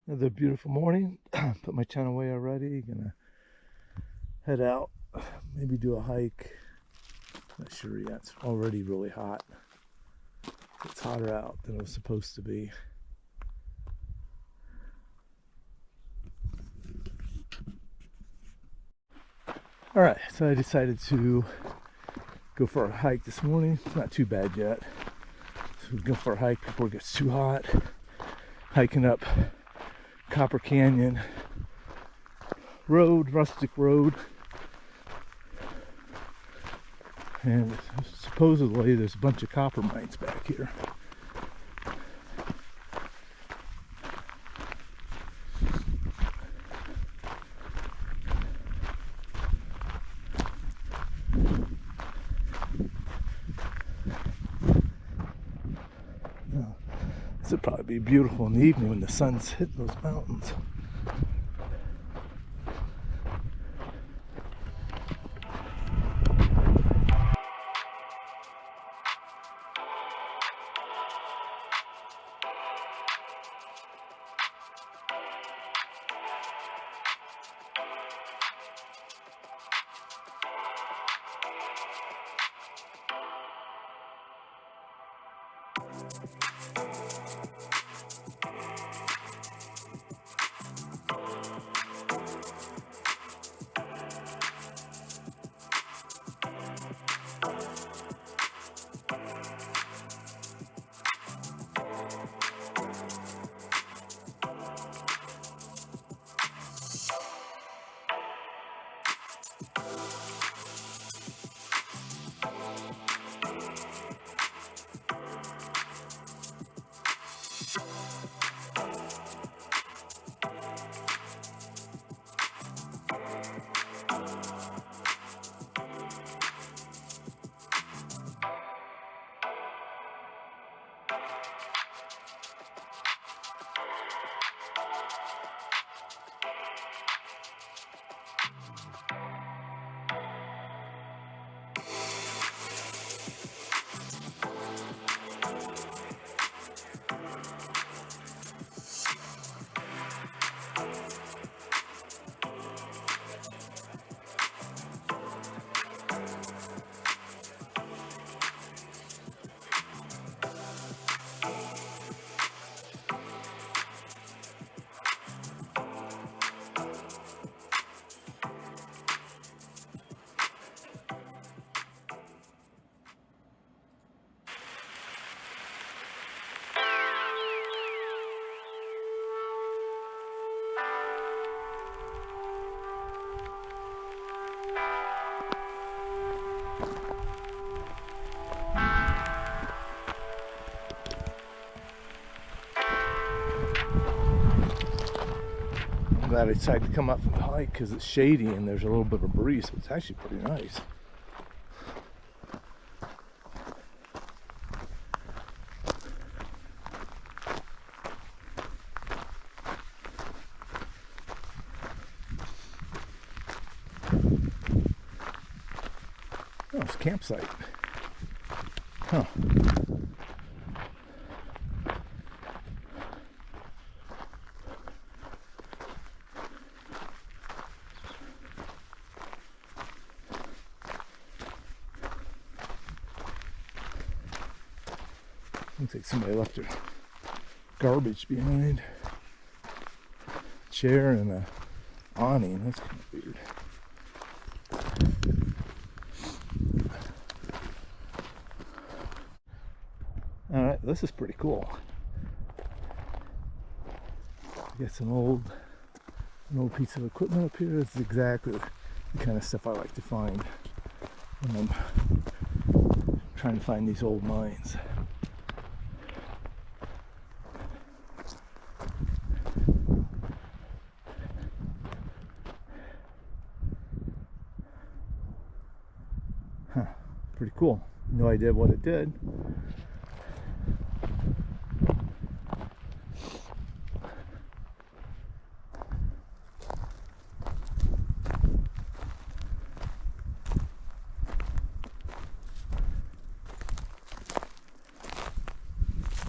Another beautiful morning. Put my tent away already. Gonna head out, maybe do a hike. Not sure yet. It's already really hot. It's hotter out than it was supposed to be. All right, so I decided to go for a hike this morning. It's not too bad yet. So we'll go for a hike before it gets too hot. Hiking up Copper Canyon Road, rustic road. And supposedly there's a bunch of copper mines back here. This would probably be beautiful in the evening when the sun's hitting those mountains. I'm glad I decided to come up and hike because it's shady and there's a little bit of a breeze. So it's actually pretty nice. Oh, it's a campsite. Huh. Looks like somebody left their garbage behind. Chair and a awning. That's kind of weird. All right, this is pretty cool. Got some an old piece of equipment up here. This is exactly the kind of stuff I like to find when I'm trying to find these old mines. Huh, pretty cool. No idea what it did.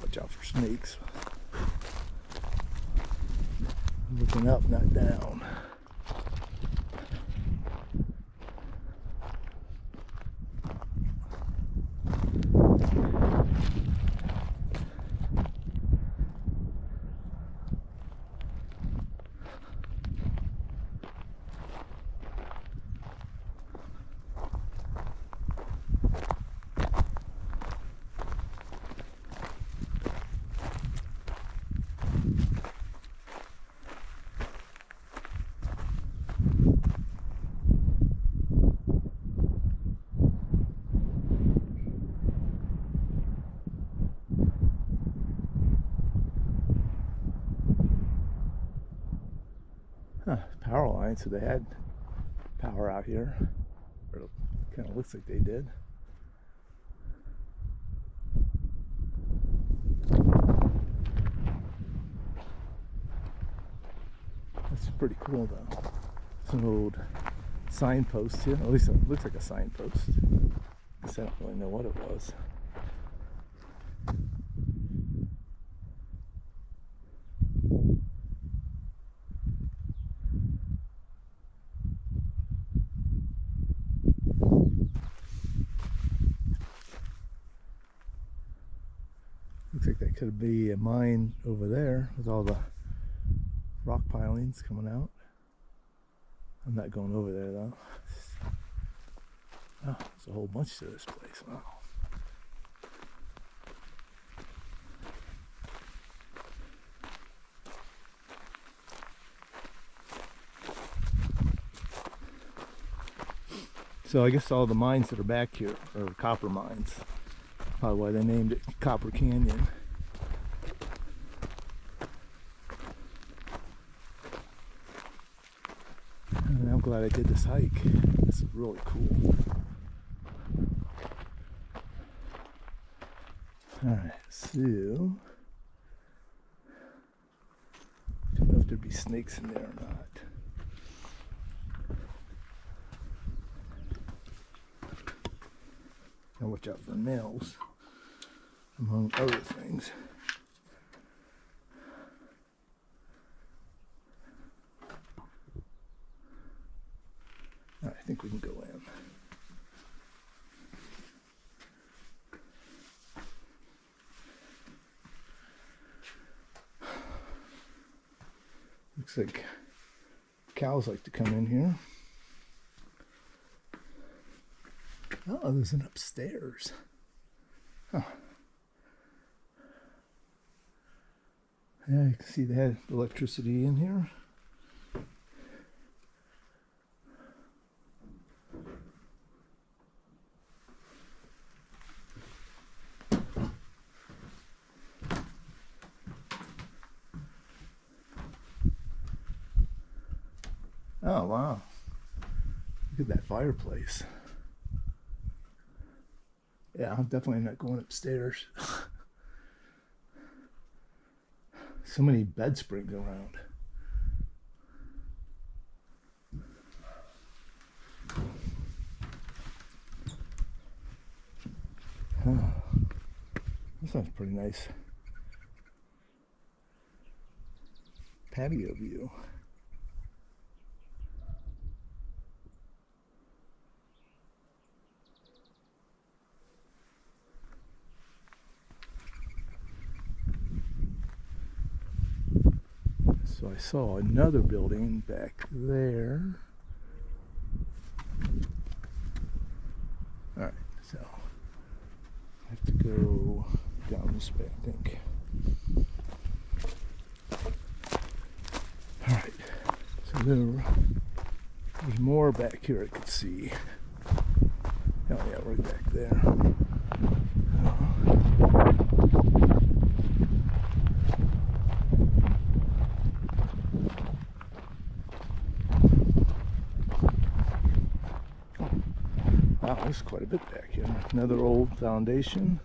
Watch out for snakes. Looking up, not down. Power line, so they had power out here, or it kind of looks like they did. That's pretty cool though. Some old signpost here, at least it looks like a signpost. I guess I don't really know what it was. Looks like that could be a mine over there with all the rock pilings coming out. I'm not going over there though. Oh, there's a whole bunch to this place. Wow. So I guess all the mines that are back here are copper mines. Probably why they named it Copper Canyon. And I'm glad I did this hike. This is really cool. Alright, so don't know if there'd be snakes in there or not. And watch out for nails, among other things. All right, I think we can go in. Looks like cows like to come in here. Oh, there's an upstairs. Huh. Yeah, you can see they had electricity in here. Oh, wow. Look at that fireplace. Yeah, I'm definitely not going upstairs. So many bed springs around. Oh, this sounds pretty nice. Patio view. So I saw another building back there. Alright, so I have to go down this way, I think. Alright, so there's more back here I could see. Oh yeah, right back there. Wow, there's quite a bit back here. Another old foundation.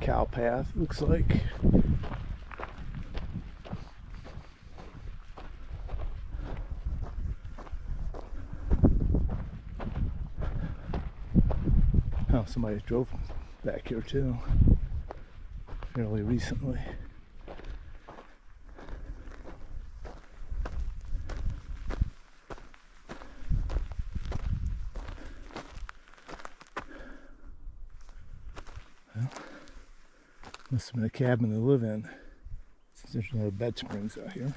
cow path, looks like. Oh, somebody drove back here too, fairly recently. Well, must have been a cabin to live in, since there's no bed springs out here.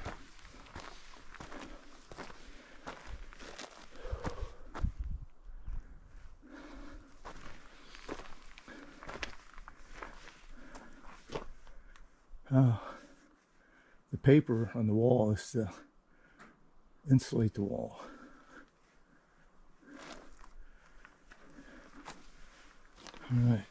Oh, the paper on the wall is to insulate the wall. All right.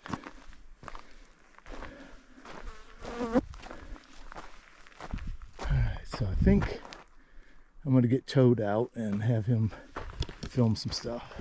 All right, so I think I'm going to get Toad out and have him film some stuff.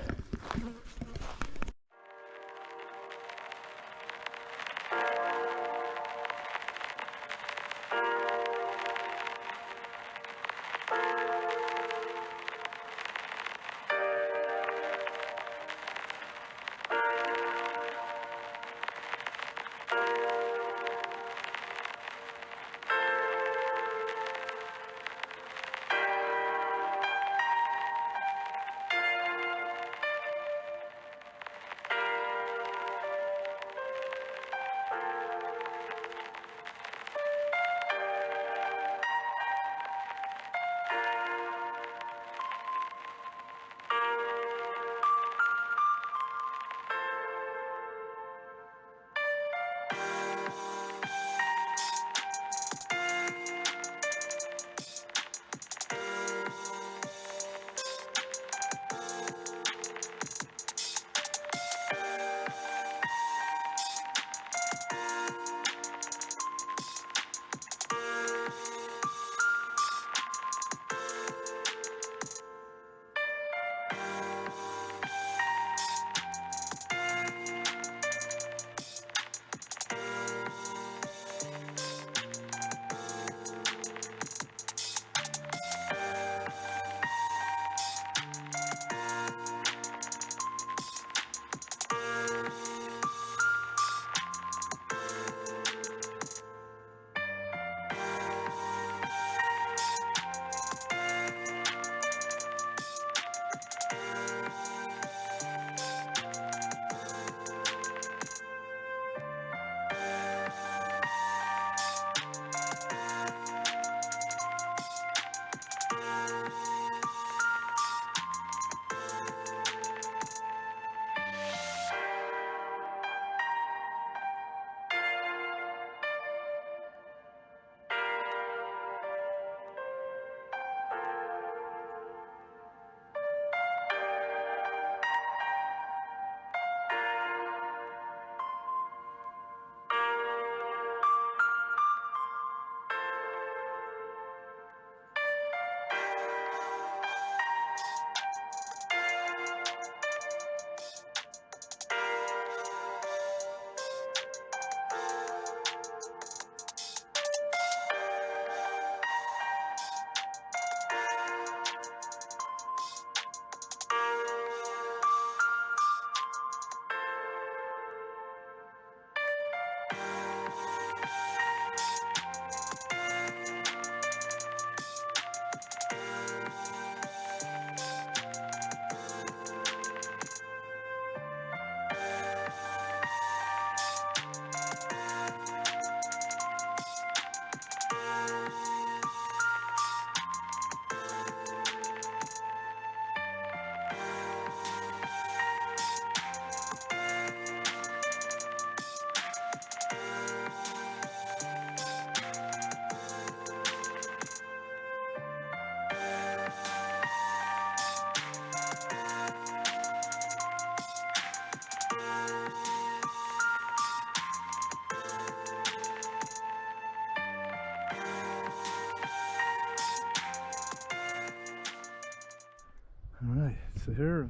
All right, so here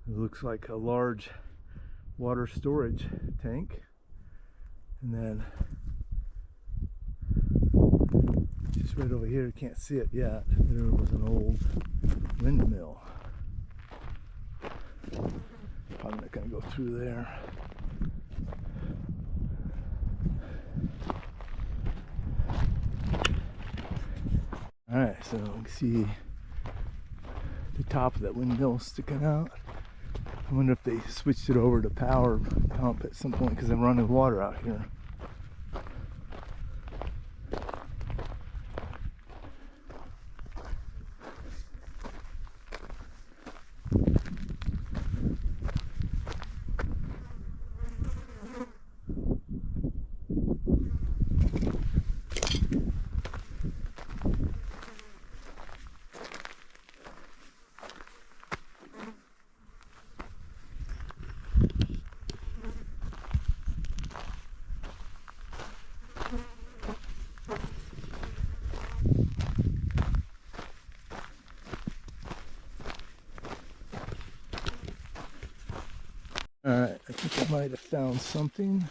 it looks like a large water storage tank, And then just right over here, you can't see it yet, there was an old windmill. Probably not going to go through there. Alright, so you can see the top of that windmill sticking out. I wonder if they switched it over to power pump at some point because I'm running water out here. Alright, I think I might have found something.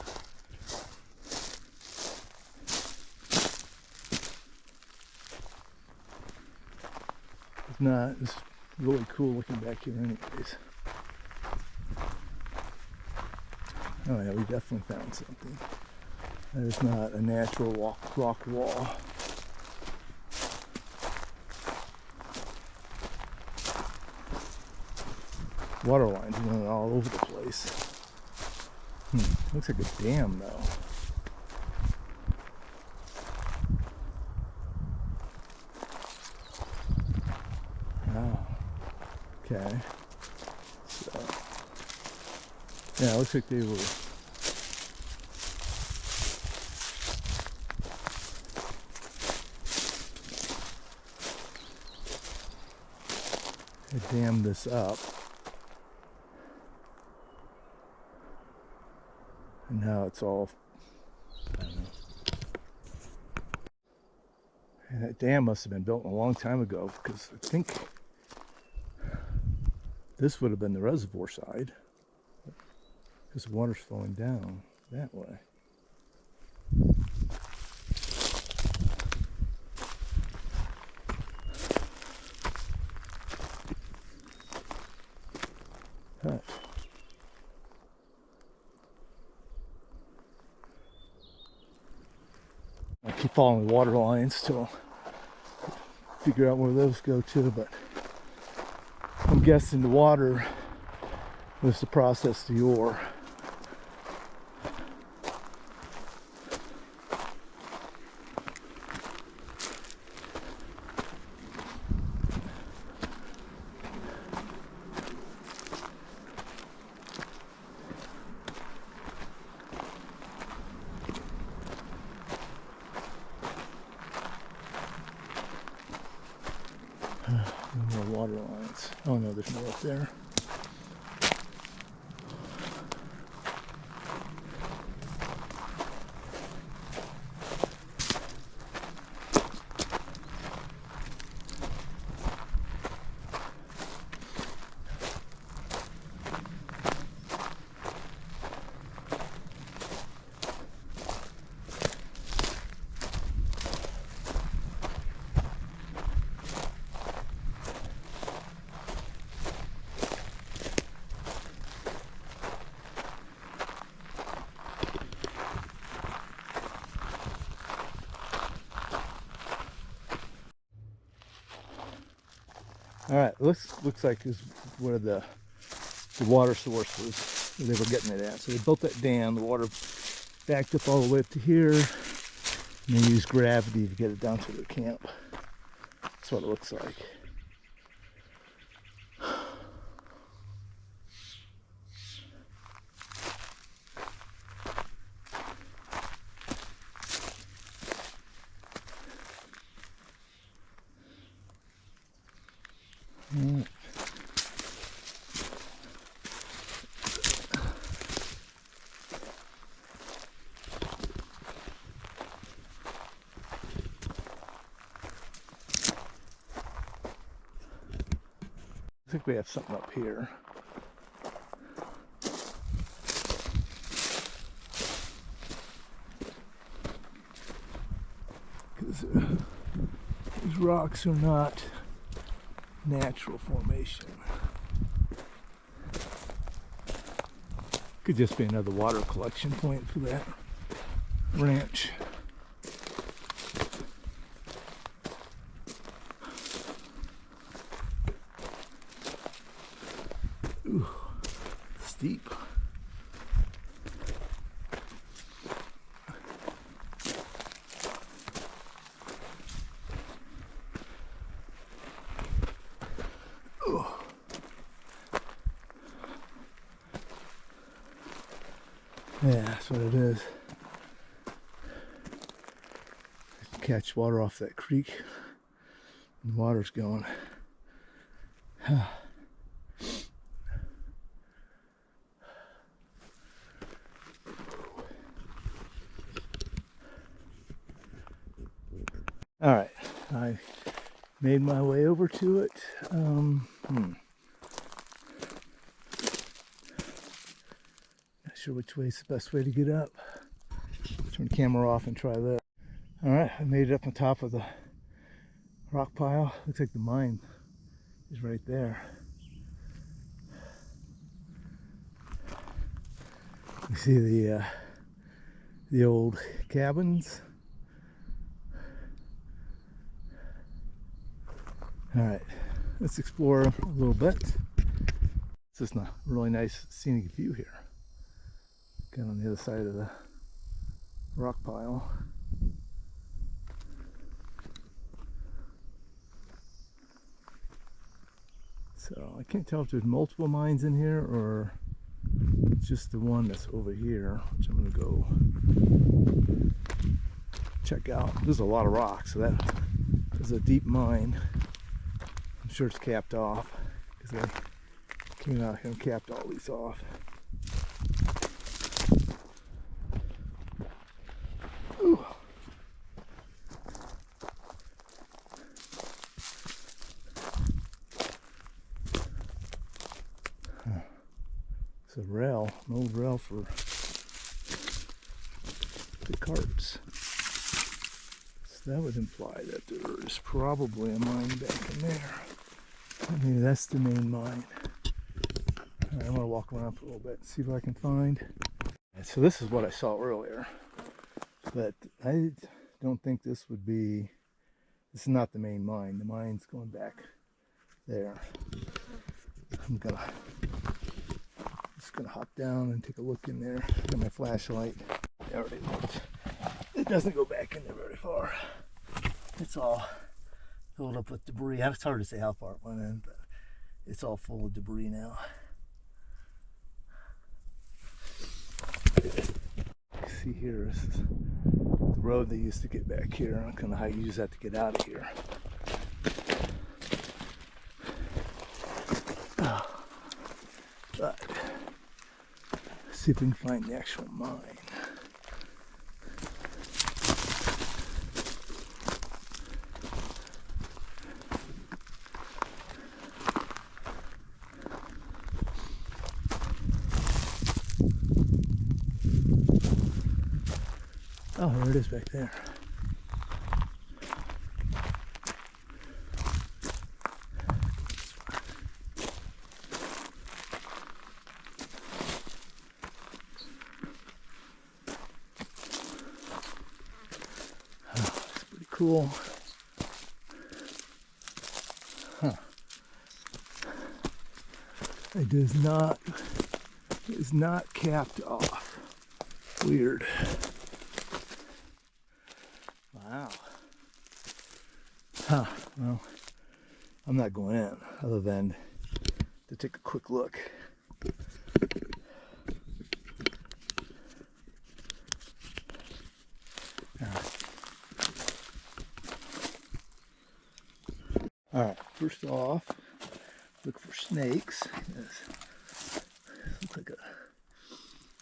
If not, it's really cool looking back here anyways. Oh yeah, we definitely found something. That is not a natural rock wall. Water lines running all over the place. Looks like a dam though. Oh. Okay. So, yeah, it looks like they were dammed this up. And now it's all, I don't know. And that dam must have been built a long time ago because I think this would have been the reservoir side because the water's flowing down that way. But I keep following the water lines till I figure out where those go to, but I'm guessing the water was to process the ore. No more water lines. Oh no, there's more up there. All right, looks like is where the water source was. They were getting it at. So they built that dam. The water backed up all the way up to here, and they used gravity to get it down to their camp. That's what it looks like. I think we have something up here. these rocks are not natural formation. Could just be another water collection point for that ranch. Ooh, steep. Yeah, that's what it is. Catch water off that creek, and the water's going. All right, I made my way over to it. Not sure which way is the best way to get up. Turn the camera off and try that. All right, I made it up on top of the rock pile. Looks like the mine is right there. You see the old cabins. All right, let's explore a little bit. It's just a really nice scenic view here. Kind of on the other side of the rock pile. So I can't tell if there's multiple mines in here or just the one that's over here, which I'm gonna go check out. There's a lot of rocks, so that is a deep mine. I'm sure it's capped off because I came out here and capped all these off. Ooh. It's a rail, an old rail for the carts. So that would imply that there is probably a mine back in there. Maybe that's the main mine. All right, I'm gonna walk around for a little bit and see what I can find. And so this is what I saw earlier, but I don't think this would be, this is not the main mine. The mine's going back there. I'm just gonna hop down and take a look in there. Got my flashlight. I already looked. It doesn't go back in there very far. It's all filled up with debris. It's hard to say how far it went in, but it's all full of debris now. See here, this is the road they used to get back here. Kind of how you use that to get out of here. But let's see if we can find the actual mine. Oh, there it is back there. Oh, that's pretty cool. Huh. It is not capped off. Weird. Wow. Huh. Well, I'm not going in other than to take a quick look. All right. First off, look for snakes. This looks like a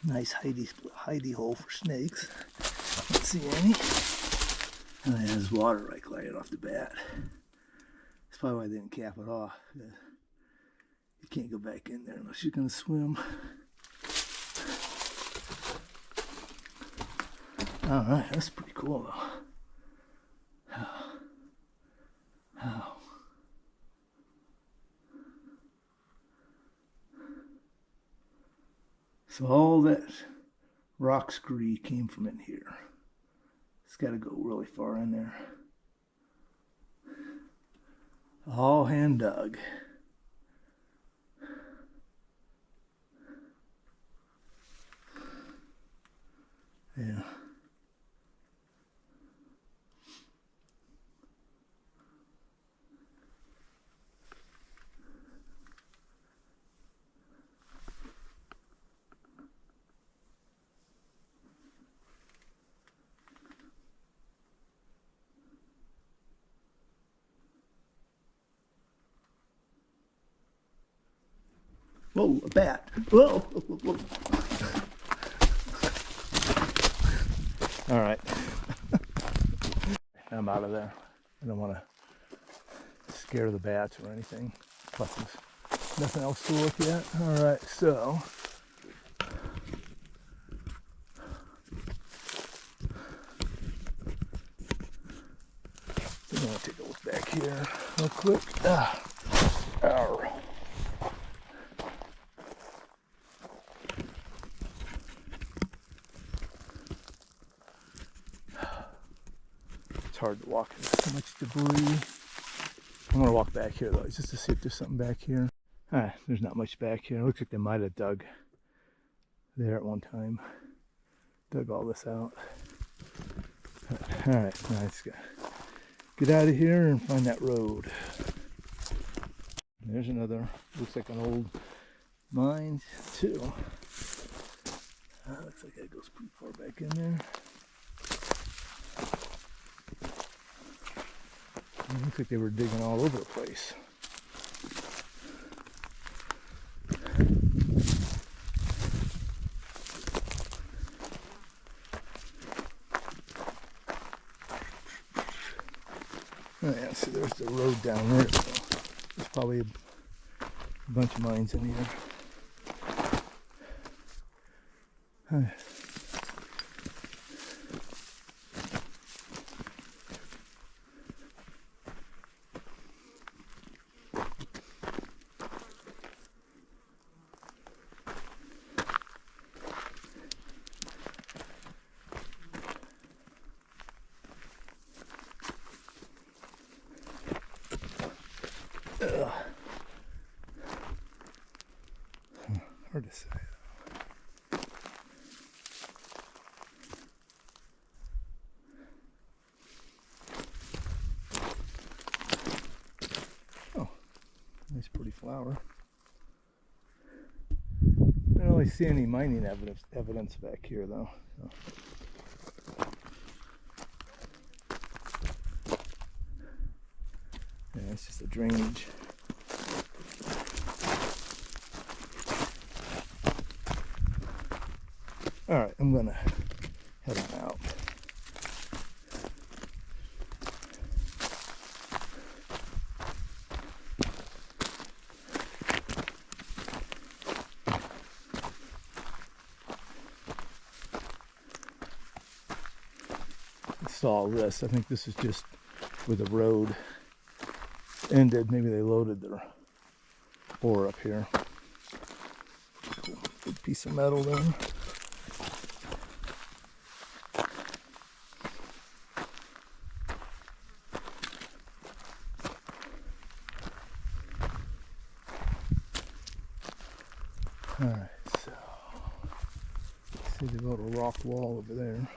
nice hidey hole for snakes. Don't see any. And then there's water right off the bat. That's probably why they didn't cap it off. You can't go back in there unless you're going to swim. Alright, that's pretty cool though. So all that rock scree came from in here. It's got to go really far in there. All hand dug. Yeah. Whoa, a bat. Whoa, whoa, whoa. All right. I'm out of there. I don't want to scare the bats or anything. Plus, there's nothing else to look at. All right, so. I'm going to take a look back here real quick. Ow. It's hard to walk. There's so much debris. I'm going to walk back here though, just to see if there's something back here. There's not much back here. It looks like they might have dug there at one time. Dug all this out. All right, now let's get out of here and find that road. There's another, looks like an old mine too. Looks like that goes pretty far back in there. It looks like they were digging all over the place. Oh yeah, so there's the road down there. So there's probably a bunch of mines in here. Hard to say. Oh, nice pretty flower. I don't really see any mining evidence back here though. So. Yeah, it's just a drainage. All right, I'm gonna head on out. Saw this. I think this is just where the road ended. Maybe they loaded their ore up here. Cool. Big piece of metal there. All right, so see they built a rock wall over there.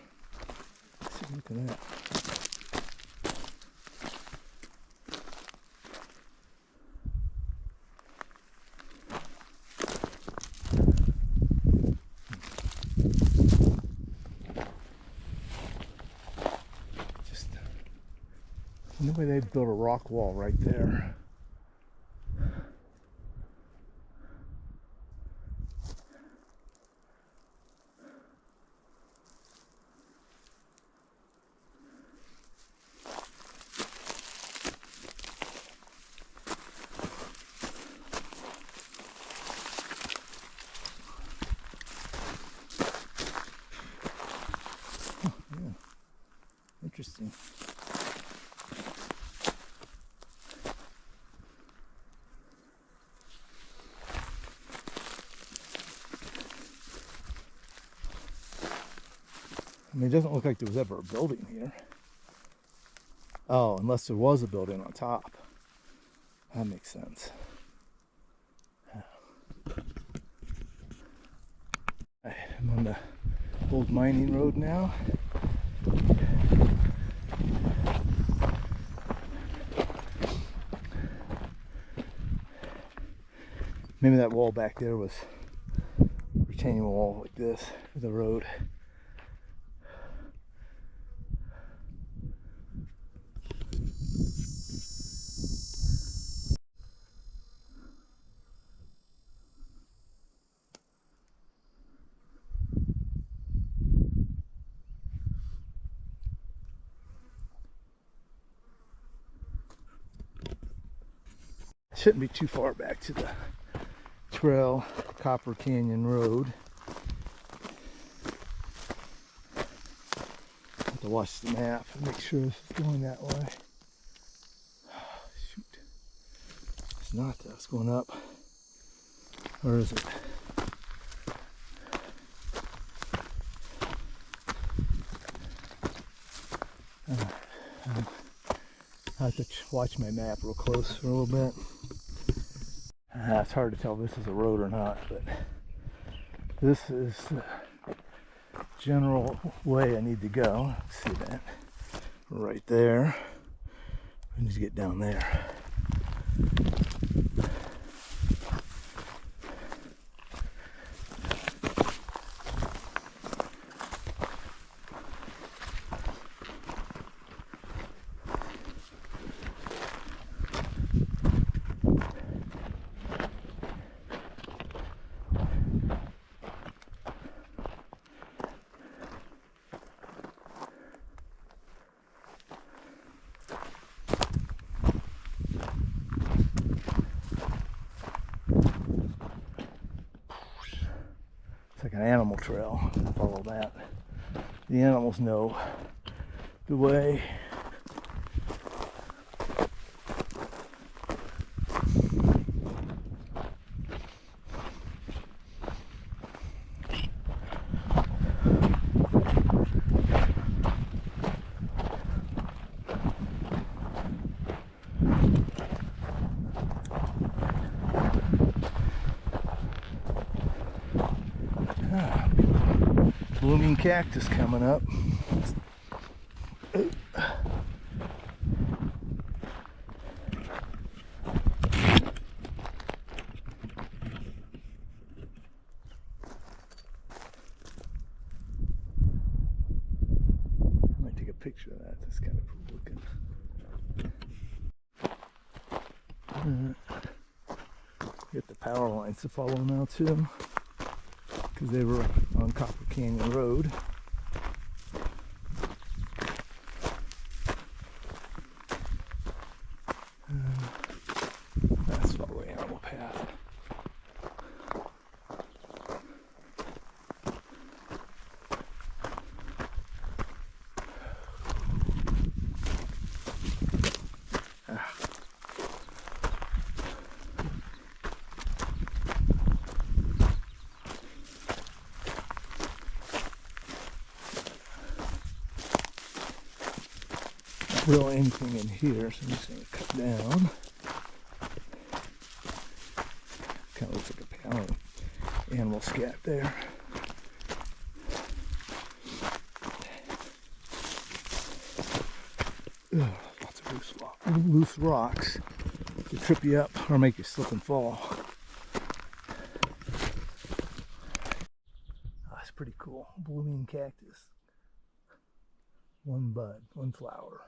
See, look at that. Just the way they built a rock wall right there. Interesting. I mean, it doesn't look like there was ever a building here. Oh, unless there was a building on top. That makes sense. I'm on the old mining road now. Maybe that wall back there was a retaining wall like this for the road. Shouldn't be too far back to the trail, Copper Canyon Road. Have to watch the map and make sure this is going that way. Shoot. It's not that. It's going up. Or is it? I have to watch my map real close for a little bit. It's hard to tell if this is a road or not, but this is the general way I need to go. See that? Right there. I need to get down there. Like an animal trail. Follow that. The animals know the way. Blooming cactus coming up. I might take a picture of that. That's kind of cool looking. Get the power lines to follow now too, because they were on Copper Canyon Road. That's follow the animal path. Really anything in here, so I'm just going to cut down. Kind of looks like a pound animal scat there. Ugh, lots of loose rocks to trip you up or make you slip and fall. That's pretty cool. Blooming cactus. One bud, one flower.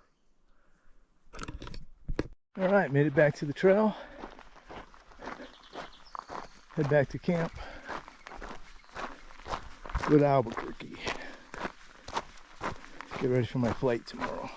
All right, made it back to the trail. Head back to camp. Go to Albuquerque. Get ready for my flight tomorrow.